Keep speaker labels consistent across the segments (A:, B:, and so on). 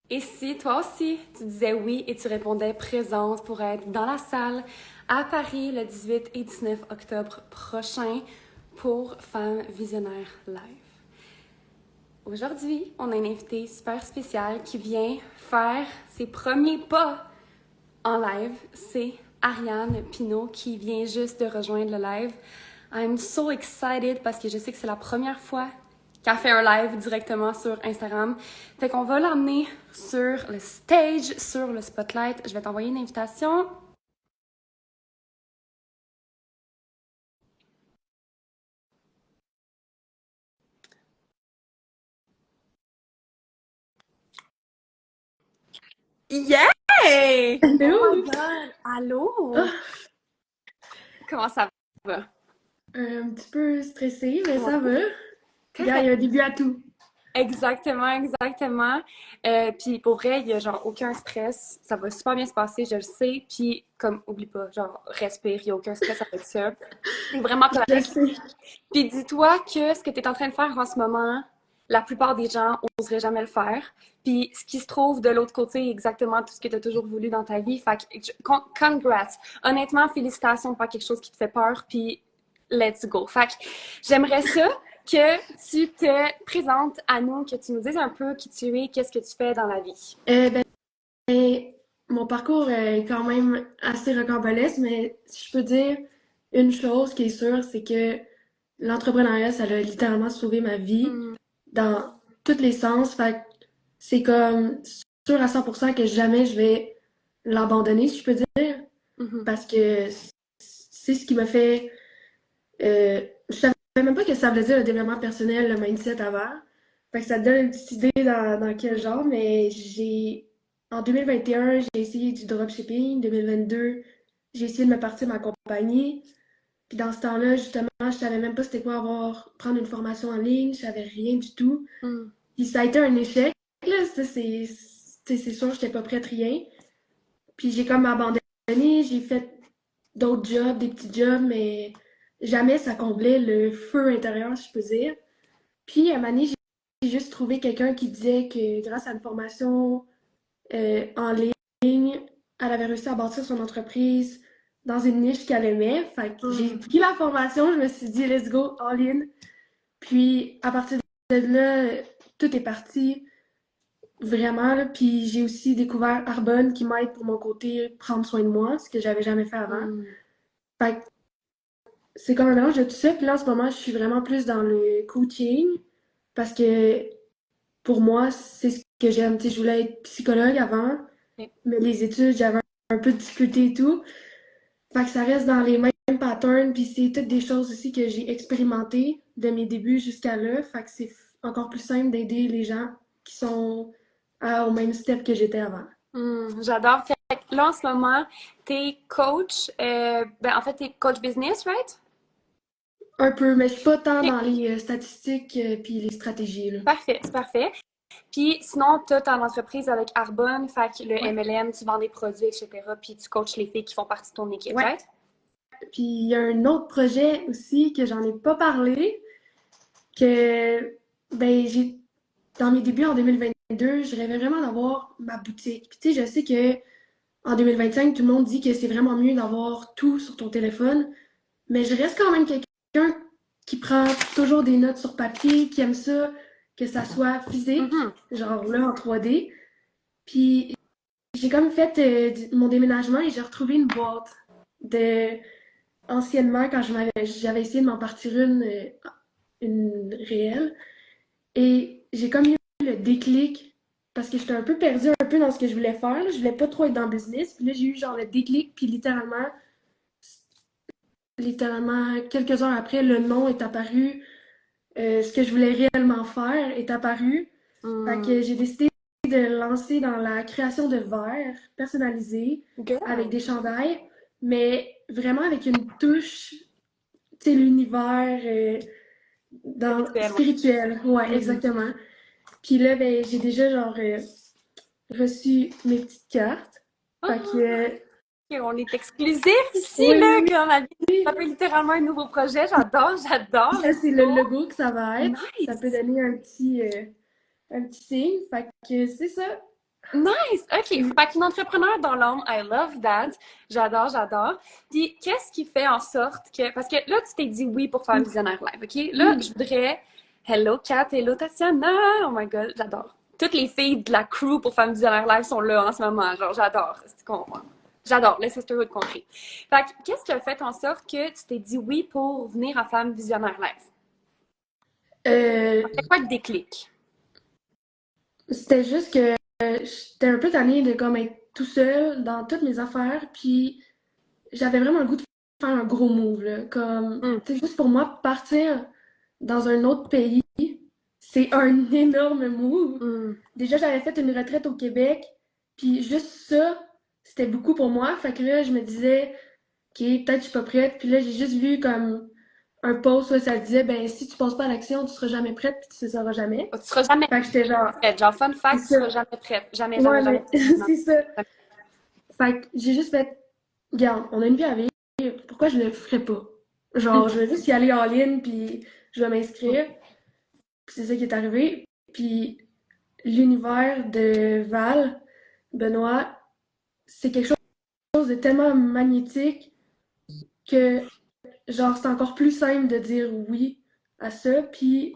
A: Et si toi aussi, tu disais oui et tu répondais présente pour être dans la salle à Paris le 18 et 19 octobre prochain pour Femmes Visionnaires Live. Aujourd'hui, on a une invitée super spéciale qui vient faire ses premiers pas en live. C'est Ariane Pinault qui vient juste de rejoindre le live. I'm so excited parce que je sais que c'est la première fois qu'elle fait un live directement sur Instagram. Fait qu'on va l'emmener sur le stage, sur le spotlight. Je vais t'envoyer une invitation. Yeah! Oh my
B: Hello!
A: god! Allô?
B: Ah,
A: Comment ça va?
B: un petit peu stressée, mais ça
A: Ouais.
B: va. Gars, il y
A: Correct.
B: a un début à tout.
A: Exactement, exactement. Puis pour vrai, il y a genre aucun stress. Ça va super bien se passer, je le sais. Puis comme, oublie pas, genre respire, il y a aucun stress avec ça. C'est vraiment
B: Je
A: correct.
B: sais.
A: Puis dis-toi que ce que tu es en train de faire en ce moment, la plupart des gens n'oseraient jamais le faire. Puis ce qui se trouve de l'autre côté est exactement tout ce que tu as toujours voulu dans ta vie. Fait que, congrats. Honnêtement, félicitations pour quelque chose qui te fait peur. Puis let's go. Fait que j'aimerais ça que tu te présentes à nous, que tu nous dises un peu qui tu es, qu'est-ce que tu fais dans la vie.
B: Ben, mon parcours est quand même assez rocambolesque, mais si je peux dire une chose qui est sûre, c'est que l'entrepreneuriat, ça a littéralement sauvé ma vie
A: Mm,
B: dans tous les sens. Fait que c'est comme sûr à 100% que jamais je vais l'abandonner, si je peux dire,
A: mhm,
B: parce que c'est ce qui m'a fait. Je savais même pas que ça voulait dire le développement personnel, le mindset avant. Fait que ça te donne une petite idée dans quel genre, mais en 2021, j'ai essayé du dropshipping. 2022, j'ai essayé de me partir ma compagnie. Puis dans ce temps-là, justement, je savais même pas c'était quoi prendre une formation en ligne. Je savais rien du tout.
A: mm,
B: Puis ça a été un échec, là. Ça, c'est sûr, j'étais pas prête rien. Puis j'ai comme abandonné, j'ai fait d'autres jobs, des petits jobs, mais jamais ça comblait le feu intérieur, si je peux dire. Puis à un moment donné, j'ai juste trouvé quelqu'un qui disait que grâce à une formation en ligne, elle avait réussi à bâtir son entreprise dans une niche qu'elle aimait. Fait que j'ai
A: mm.
B: pris la formation, je me suis dit, let's go, all in. Puis à partir de là, tout est parti. Vraiment, là. Puis j'ai aussi découvert Arbonne qui m'aide pour mon côté prendre soin de moi, ce que j'avais jamais fait avant.
A: Mm.
B: Fait que c'est comme un mélange de tout ça. Puis là, en ce moment, je suis vraiment plus dans le coaching parce que pour moi, c'est ce que j'aime. Tu sais, je voulais être psychologue avant,
A: Ok.
B: mais les études, j'avais un peu de difficulté et tout. Fait que ça reste dans les mêmes patterns. Puis c'est toutes des choses aussi que j'ai expérimentées de mes débuts jusqu'à là. Fait que c'est encore plus simple d'aider les gens qui sont au même step que j'étais avant.
A: J'adore. Fait que là, en ce moment, t'es coach, ben, en fait, t'es coach business, right?
B: Un peu, mais je suis pas tant
A: Ok,
B: dans les statistiques puis les stratégies, là.
A: parfait, c'est parfait. Puis sinon, tu as ton entreprise avec Arbonne, fait que le
B: Ouais.
A: MLM, tu vends des produits, etc. Puis tu coaches les filles qui font partie de ton équipe,
B: Ouais.
A: right?
B: Puis il y a un autre projet aussi que j'en ai pas parlé, que ben j'ai dans mes débuts en 2022, je rêvais vraiment d'avoir ma boutique. Puis tu sais, je sais que en 2025, tout le monde dit que c'est vraiment mieux d'avoir tout sur ton téléphone, mais je reste quand même quelqu'un qui prend toujours des notes sur papier, qui aime ça, que ça soit physique,
A: Mhm.
B: genre là en 3D. Puis j'ai comme fait mon déménagement et j'ai retrouvé une boîte de anciennement quand j'avais essayé de m'en partir une réelle. Et j'ai comme eu le déclic parce que j'étais un peu perdue un peu dans ce que je voulais faire. Là. Je voulais pas trop être dans le business. Puis là, j'ai eu genre le déclic. Puis littéralement, quelques heures après, le nom est apparu. Ce que je voulais réellement faire est apparu. Fait que
A: Mm.
B: j'ai décidé de lancer dans la création de verres personnalisés avec
A: Girl.
B: des chandails, mais vraiment avec une touche, tu sais, l'univers
A: Spirituel, ouais.
B: spirituel. Ouais,
A: Mhm.
B: exactement. Puis là, ben, j'ai déjà genre reçu mes petites cartes. Fait que,
A: Ah, ok, on est exclusif ici,
B: oui,
A: là,
B: oui,
A: comme à
B: oui.
A: ça peut littéralement un nouveau projet. J'adore, j'adore.
B: Là,
A: Let's
B: c'est le
A: go.
B: logo que ça va être. Ça peut
A: Nice.
B: donner un petit signe. Fait que c'est ça.
A: Nice! OK. Fait qu'une entrepreneur dans l'ombre, I love that. J'adore, j'adore. Puis, qu'est-ce qui fait en sorte que... Parce que là, tu t'es dit oui pour faire Visionnaire Live, OK? Là, je voudrais... Hello, Kat. Hello, Tatiana. Oh my God, j'adore. Toutes les filles de la crew pour Femmes Visionnaire Live sont là en ce moment. Genre, j'adore. J'adore, le Sisterhood compris. Fait que, qu'est-ce qui a fait en sorte que tu t'es dit oui pour venir à Femmes Visionnaire Live?
B: Euh,
A: C'est quoi le déclic?
B: C'était juste que j'étais un peu tannée de comme être tout seul dans toutes mes affaires, puis j'avais vraiment le goût de faire un gros move, là. Comme,
A: Hmm.
B: c'est juste pour moi, partir dans un autre pays, c'est un énorme move.
A: Hmm.
B: Déjà, j'avais fait une retraite au Québec, puis juste ça, c'était beaucoup pour moi. Fait que là, je me disais, OK, peut-être je suis pas prête. Puis là, j'ai juste vu comme un post où ça disait, ben, si tu passes pas à l'action, tu seras jamais prête, puis tu ne sauras jamais.
A: Tu seras jamais
B: Fait que j'étais genre,
A: prête. Genre, fun
B: c'est
A: fact, tu
B: ça.
A: seras jamais prête. Jamais,
B: Ouais,
A: jamais, jamais.
B: mais
A: Non.
B: c'est ça. Fait que j'ai juste fait, regarde, on a une vie à vivre, pourquoi je le ferais pas? Genre, je vais juste y aller en ligne, puis je vais m'inscrire. Puis c'est ça qui est arrivé. Puis l'univers de Val, Benoît, c'est quelque chose de tellement magnétique que, genre, c'est encore plus simple de dire oui à ça. Puis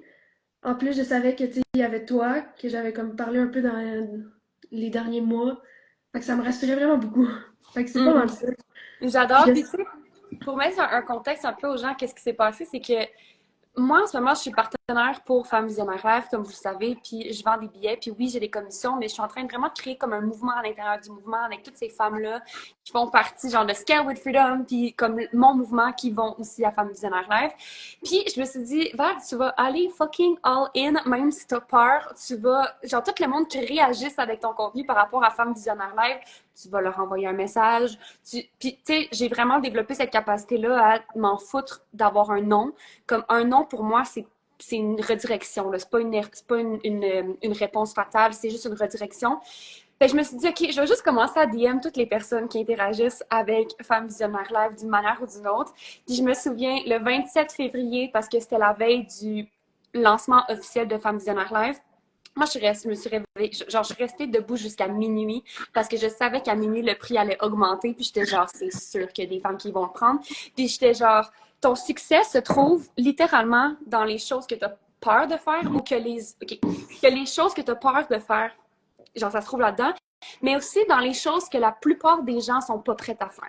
B: en plus, je savais que, tu sais, il y avait toi, que j'avais comme parlé un peu dans les derniers mois. Fait que ça me rassurait vraiment beaucoup. Fait que c'est pas mal
A: Mhm.
B: ça. Puis
A: J'adore.
B: je
A: Puis, tu sais, pour mettre un contexte un peu aux gens, qu'est-ce qui s'est passé, c'est que moi, en ce moment, je suis partenaire pour Femmes Visionnaires Rêve, comme vous le savez, puis je vends des billets, puis oui, j'ai des commissions, mais je suis en train de vraiment créer comme un mouvement à l'intérieur du mouvement avec toutes ces femmes-là qui font partie, genre, de Scale with Freedom, puis comme mon mouvement qui vont aussi à Femmes Visionnaires Rêve. Puis je me suis dit, Val, tu vas aller fucking all in, même si t'as peur, tu vas, genre, tout le monde qui réagisse avec ton contenu par rapport à Femmes Visionnaires Live, tu vas leur envoyer un message. Puis, tu sais, j'ai vraiment développé cette capacité-là à m'en foutre d'avoir un nom. Comme un nom, pour moi, c'est une redirection. C'est pas, une réponse fatale, c'est juste une redirection. Fait que je me suis dit, OK, je vais juste commencer à DM toutes les personnes qui interagissent avec Femmes Visionnaires Live d'une manière ou d'une autre. Puis je me souviens, le 27 février, parce que c'était la veille du lancement officiel de Femmes Visionnaires Live, moi, je me suis réveillée, genre, je suis restée debout jusqu'à minuit parce que je savais qu'à minuit, le prix allait augmenter. Puis j'étais genre, c'est sûr qu'il y a des femmes qui vont le prendre. Puis j'étais genre, ton succès se trouve littéralement dans les choses que tu as peur de faire ou que les choses que tu as peur de faire, genre, ça se trouve là-dedans, mais aussi dans les choses que la plupart des gens sont pas prêts à faire.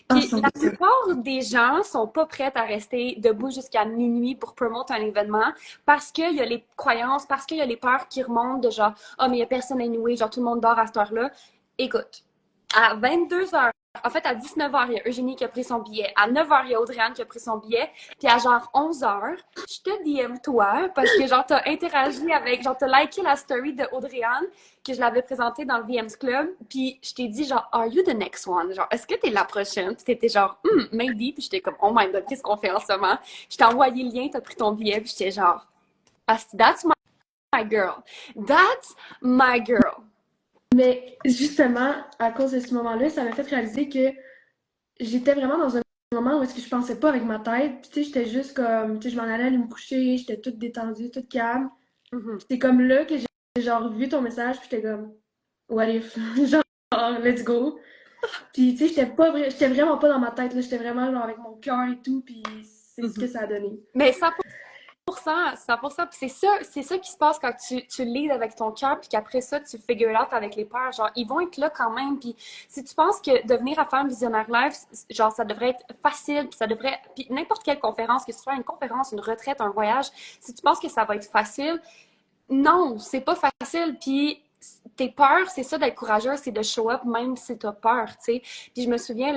B: Ah,
A: Puis la
B: 100%.
A: plupart des gens sont pas prêts à rester debout jusqu'à minuit pour promouvoir un événement parce qu'il y a les croyances, parce qu'il y a les peurs qui remontent de genre, oh, mais il y a personne anyway, genre tout le monde dort à cette heure-là. Écoute, à 22 heures, en fait, à 19 heures, il y a Eugénie qui a pris son billet. À 9 heures, il y a Audrey-Anne qui a pris son billet. Puis à genre 11 heures, je te DM toi parce que genre t'as interagi avec, genre t'as liké la story de Audrey-Anne que je l'avais présentée dans le VM's Club. Puis je t'ai dit genre, are you the next one? Genre, est-ce que t'es la prochaine? Puis t'étais genre, maybe. Puis j'étais comme, oh my God, qu'est-ce qu'on fait en ce moment? Je t'ai envoyé le lien, t'as pris ton billet. Puis j'étais genre, that's my girl. That's my girl.
B: Mais justement, à cause de ce moment-là, ça m'a fait réaliser que j'étais vraiment dans un moment où est-ce que je pensais pas avec ma tête. Puis tu sais, j'étais juste comme, tu sais, je m'en allais aller me coucher, j'étais toute détendue, toute calme.
A: Mhm.
B: Puis c'est comme là que j'ai genre vu ton message, puis j'étais comme, what if? Genre, let's go. Puis tu sais, j'étais vraiment pas dans ma tête, là. J'étais vraiment genre avec mon cœur et tout, puis c'est ce que ça a donné.
A: Mais 100%, 100%. Puis c'est ça qui se passe quand tu leads avec ton cœur, puis qu'après ça, tu figure out avec les peurs. Genre, ils vont être là quand même. Puis si tu penses que devenir à faire Visionnaire Live, genre, ça devrait être facile, puis ça devrait. Puis n'importe quelle conférence, que ce soit une conférence, une retraite, un voyage, si tu penses que ça va être facile, non, c'est pas facile. Puis tes peurs, c'est ça d'être courageuse, c'est de show up même si t'as peur, tu sais. Puis je me souviens,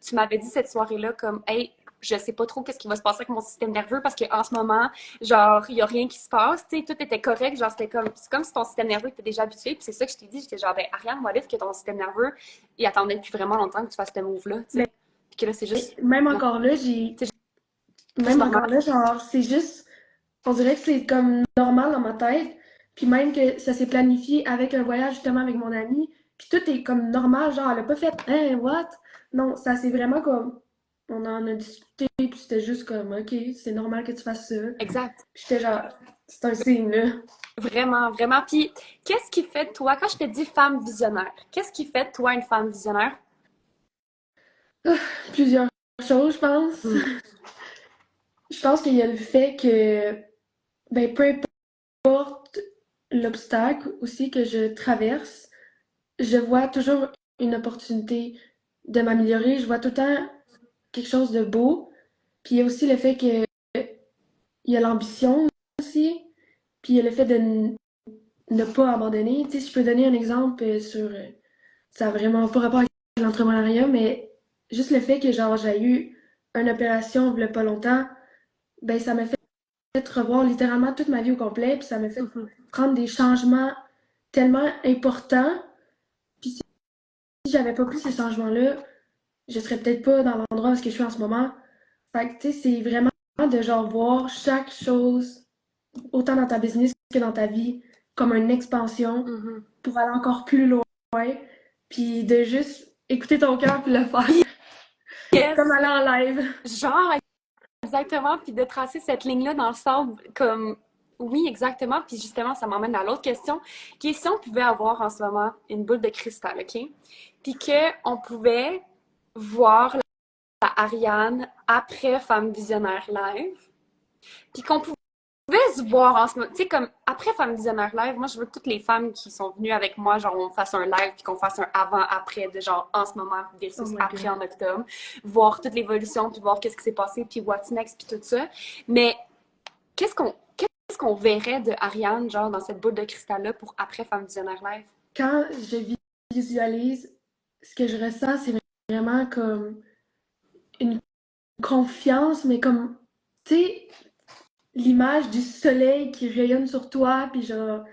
A: tu m'avais dit cette soirée-là comme, hey, je sais pas trop qu'est-ce qui va se passer avec mon système nerveux parce qu'en ce moment, genre, il y a rien qui se passe, tu sais, tout était correct, genre, c'est comme si ton système nerveux était déjà habitué, puis c'est ça que je t'ai dit, j'étais genre, ben, Ariane, moi, que ton système nerveux, il attendait depuis vraiment longtemps que tu fasses ce move-là, tu sais.
B: Mais
A: Puis que là, c'est juste,
B: même
A: non,
B: encore là,
A: c'est juste
B: même
A: normal.
B: encore là, genre, c'est juste, on dirait que c'est comme normal dans ma tête. Puis même que ça s'est planifié avec un voyage justement avec mon ami. Puis tout est comme normal, genre, elle a pas fait, hein, what? Non, ça c'est vraiment comme, on en a discuté, puis c'était juste comme, ok, c'est normal que tu fasses ça.
A: Exact.
B: Puis j'étais genre, c'est un signe, là.
A: Vraiment, vraiment. Puis, qu'est-ce qui fait de toi, quand je te dis femme visionnaire, qu'est-ce qui fait de toi une femme visionnaire?
B: Plusieurs choses, je pense.
A: Hmm.
B: Je pense qu'il y a le fait que, ben, peu importe l'obstacle aussi que je traverse, je vois toujours une opportunité de m'améliorer. Je vois tout le temps quelque chose de beau. Puis il y a aussi le fait que il y a l'ambition aussi. Puis il y a le fait de ne pas abandonner. Tu sais, si je peux donner un exemple sur... ça n'a vraiment pas rapport avec l'entrepreneuriat, mais juste le fait que genre j'ai eu une opération il y a pas longtemps, ben ça m'a fait revoir littéralement toute ma vie au complet, puis ça m'a fait
A: Mhm.
B: prendre des changements tellement importants. Puis si j'avais pas pris ces changements-là, je serais peut-être pas dans l'endroit où je suis en ce moment. Fait que tu sais, c'est vraiment de genre voir chaque chose, autant dans ta business que dans ta vie, comme une expansion
A: Mhm.
B: pour aller encore plus loin, puis de juste écouter ton cœur puis le faire, comme
A: Yes!
B: aller en live.
A: Genre, exactement, puis de tracer cette ligne-là dans le sable, comme, oui, exactement, puis justement, ça m'emmène à l'autre question, qui est si on pouvait avoir en ce moment une boule de cristal, OK? Puis qu'on pouvait voir la Ariane après Femme Visionnaire Live, puis qu'on pouvait se voir en ce moment, tu sais, comme après Femme Visionnaire Live, moi, je veux que toutes les femmes qui sont venues avec moi, genre, on fasse un live, puis qu'on fasse un avant-après de genre en ce moment
B: Oh
A: versus
B: my
A: après
B: god.
A: en octobre, voir toute l'évolution, puis voir qu'est-ce qui s'est passé, puis what's next, puis tout ça. Mais qu'est-ce qu'on verrait de Ariane, genre, dans cette boule de cristal-là pour après Femme Visionnaire Live?
B: Quand je visualise, ce que je ressens, c'est vraiment comme une confiance, mais comme, tu sais, l'image du soleil qui rayonne sur toi, puis genre,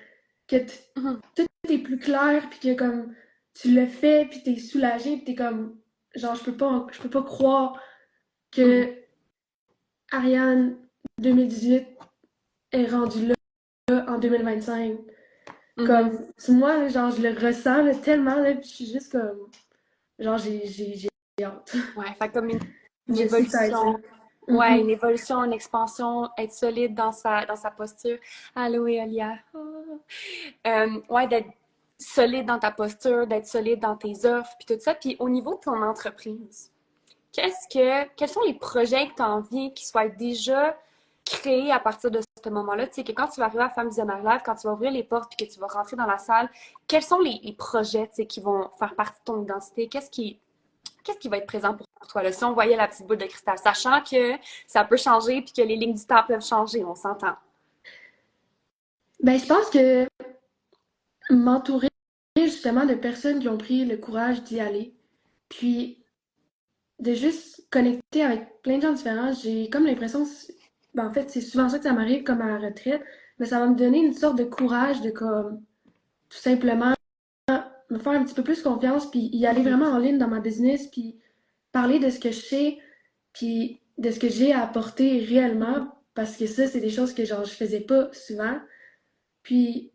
B: que
A: Mhm.
B: tout est plus clair, puis que comme, tu le fais, puis t'es soulagé, puis t'es comme, genre, je peux pas croire
A: Mhm.
B: que Ariane 2018 est rendue là en 2025.
A: Mhm.
B: Comme, moi, là, genre, je le ressens là, tellement, là, puis je suis juste comme, genre, j'ai hâte.
A: Ouais, fait comme une
B: Je suis ça.
A: évolution. Ouais, une
B: Mhm.
A: évolution, une expansion, être solide dans sa posture. Allô, Eolia. Ouais, d'être solide dans ta posture, d'être solide dans tes offres, puis tout ça. Puis au niveau de ton entreprise, quels sont les projets que tu as envie qu'ils soient déjà créés à partir de ce moment-là? Tu sais, que quand tu vas arriver à Femme Visionnaire Live, quand tu vas ouvrir les portes puis que tu vas rentrer dans la salle, quels sont les projets, tu sais, qui vont faire partie de ton identité? Qu'est-ce qui va être présent pour toi? Là? Si on voyait la petite boule de cristal, sachant que ça peut changer puis que les lignes du temps peuvent changer, on s'entend.
B: Ben, je pense que m'entourer justement de personnes qui ont pris le courage d'y aller, puis de juste connecter avec plein de gens différents, j'ai comme l'impression, ben, en fait, c'est souvent ça que ça m'arrive comme à la retraite, mais ça va me donner une sorte de courage de comme, tout simplement, me faire un petit peu plus confiance, puis y aller
A: Mhm.
B: vraiment en ligne dans ma business, puis parler de ce que je sais, puis de ce que j'ai à apporter réellement, parce que ça, c'est des choses que genre je faisais pas souvent. Puis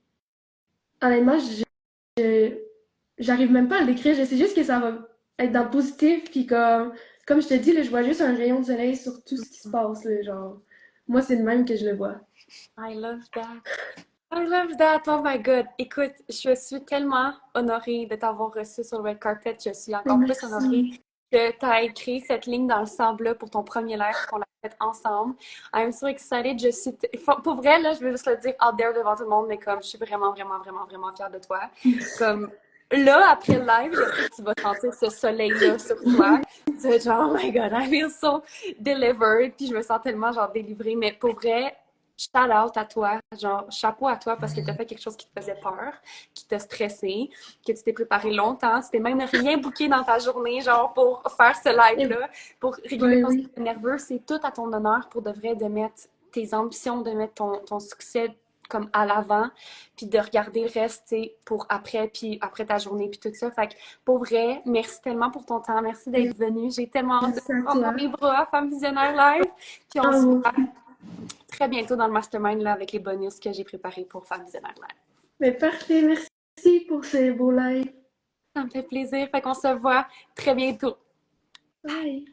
B: honnêtement, j'arrive même pas à le décrire, je sais juste que ça va être dans le positif, puis comme je te dis, là, je vois juste un rayon de soleil sur tout ce qui se passe, là, genre. Moi, c'est le même que je le vois.
A: I love that. I love that. Oh my God. Écoute, je suis tellement honorée de t'avoir reçu sur le red carpet. Je suis
B: Ben,
A: encore plus honorée
B: merci.
A: que tu aies écrit cette ligne dans le sable-là pour ton premier live qu'on l'a fait ensemble. I'm so excited. Pour vrai, là, je veux juste le dire out there devant tout le monde, mais comme je suis vraiment, vraiment, vraiment, vraiment fière de toi. Comme là, après le live, je sais que tu vas sentir ce soleil-là sur toi. Tu vas être genre, oh my God, I feel so delivered. Puis je me sens tellement genre délivrée. Mais pour vrai, shout out à toi, genre chapeau à toi parce que tu as fait quelque chose qui te faisait peur, qui t'a stressé, que tu t'es préparé longtemps, tu t'es même rien booké dans ta journée, genre pour faire ce
B: Et-
A: live-là, pour réguler
B: Oui,
A: ton
B: oui.
A: système nerveux. C'est tout à ton honneur pour de vrai de mettre tes ambitions, de mettre ton succès comme à l'avant, puis de regarder le reste, tu sais, pour après, puis après ta journée, puis tout ça. Fait que, pour vrai, merci tellement pour ton temps, merci d'être venu. J'ai tellement hâte de
B: Merci
A: te
B: à
A: prendre dans
B: toi.
A: mes bras, Femme Visionnaire Live, puis on
B: Ah,
A: se
B: moi
A: voit
B: aussi.
A: très bientôt dans le mastermind là, avec les bonus que j'ai préparés pour Femme Visionnaire Live.
B: Mais parfait, merci pour ces beaux lives.
A: Ça me fait plaisir. Fait qu'on se voit très bientôt.
B: Bye.